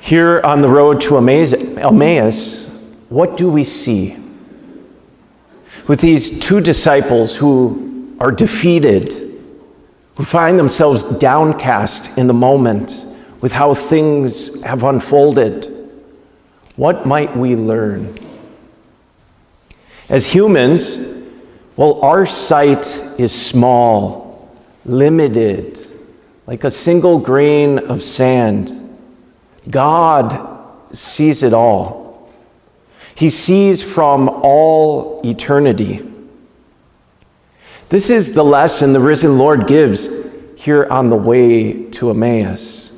Here on the road to Emmaus, what do we see? With these two disciples who are defeated, who find themselves downcast in the moment with how things have unfolded, what might we learn? As humans, well, our sight is small, limited, like a single grain of sand. God sees it all. He sees from all eternity. This is the lesson the risen Lord gives here on the way to Emmaus.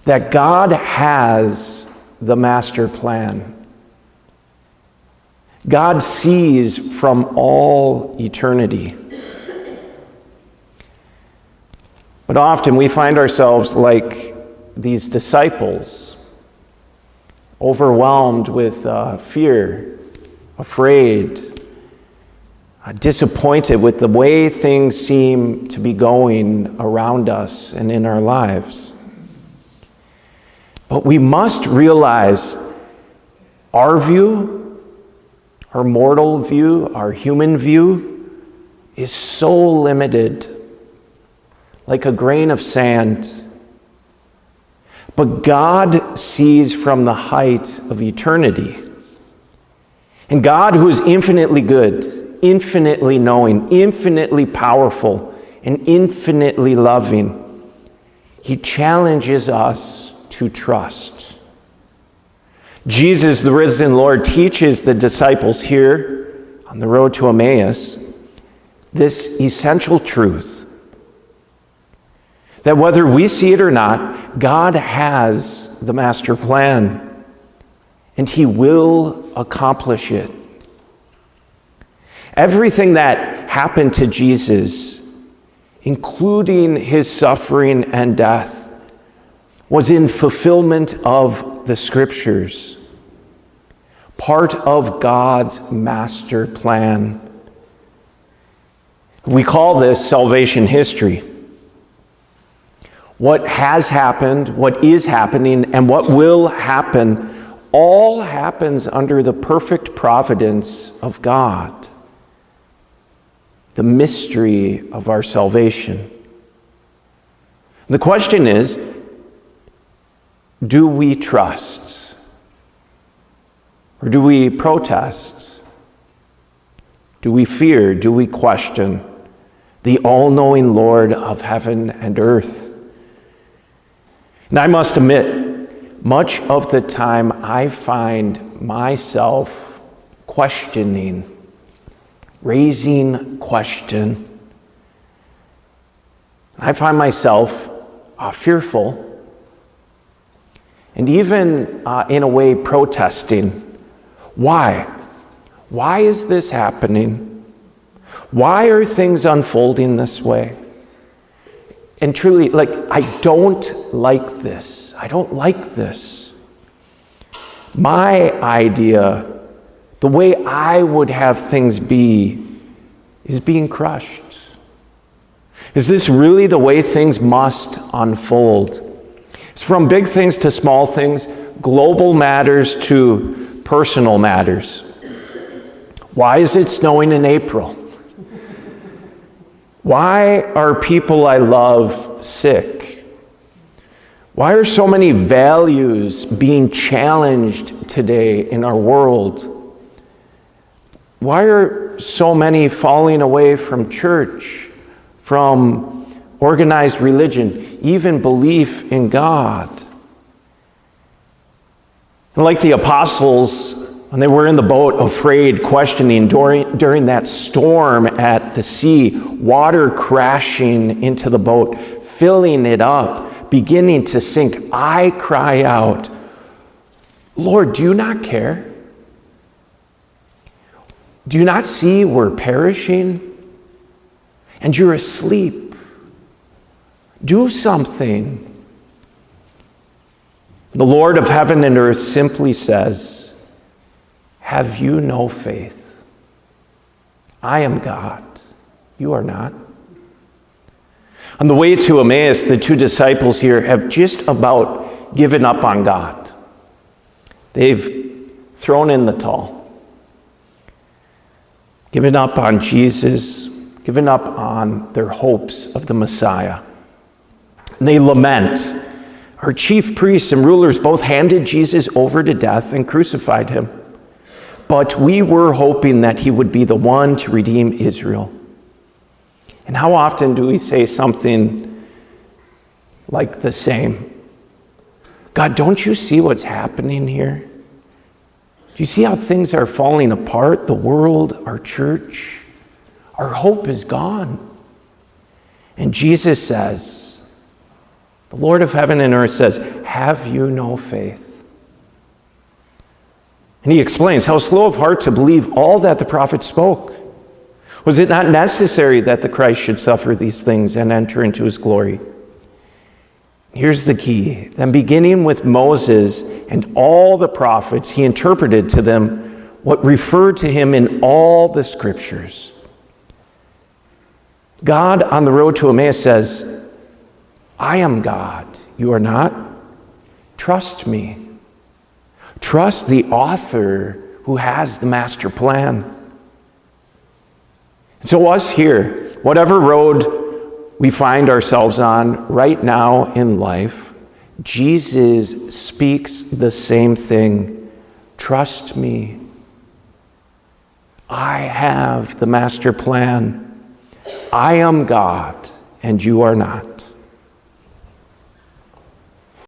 That God has the master plan. God sees from all eternity. But often we find ourselves like these disciples, overwhelmed with fear, afraid, disappointed with the way things seem to be going around us and in our lives. But we must realize our view, our mortal view, our human view, is so limited, like a grain of sand. But God sees from the height of eternity. And God, who is infinitely good, infinitely knowing, infinitely powerful, and infinitely loving, He challenges us to trust. Jesus, the risen Lord, teaches the disciples here on the road to Emmaus this essential truth that whether we see it or not, God has the master plan, and He will accomplish it. Everything that happened to Jesus, including His suffering and death, was in fulfillment of the Scriptures, part of God's master plan. We call this salvation history. What has happened, what is happening, and what will happen, all happens under the perfect providence of God. The mystery of our salvation. The question is, do we trust? Or do we protest? Do we fear? Do we question the all-knowing Lord of heaven and earth? And I must admit, much of the time I find myself questioning, raising question. I find myself fearful, and even in a way protesting. Why? Why is this happening? Why are things unfolding this way? And truly, I don't like this. I don't like this. My idea, the way I would have things be, is being crushed. Is this really the way things must unfold? It's from big things to small things, global matters to personal matters. Why is it snowing in April? Why are people I love sick? Why are so many values being challenged today in our world? Why are so many falling away from church, from organized religion, even belief in God? And like the apostles, when they were in the boat, afraid, questioning, during that storm at the sea, water crashing into the boat, filling it up, beginning to sink, I cry out, Lord, do you not care? Do you not see we're perishing? And you're asleep. Do something. The Lord of heaven and earth simply says, have you no faith? I am God. You are not. On the way to Emmaus, the two disciples here have just about given up on God. They've thrown in the towel. Given up on Jesus, given up on their hopes of the Messiah. And they lament. Our chief priests and rulers both handed Jesus over to death and crucified him. But we were hoping that he would be the one to redeem Israel. And how often do we say something like the same? God, don't you see what's happening here? Do you see how things are falling apart? The world, our church, our hope is gone. And Jesus says, the Lord of heaven and earth says, have you no faith? And he explains how slow of heart to believe all that the prophet spoke. Was it not necessary that the Christ should suffer these things and enter into his glory? Here's the key. Then beginning with Moses and all the prophets, he interpreted to them what referred to him in all the scriptures. God on the road to Emmaus says, I am God, you are not. Trust me. Trust the author who has the master plan. So us here, whatever road we find ourselves on right now in life, Jesus speaks the same thing. Trust me. I have the master plan. I am God, and you are not.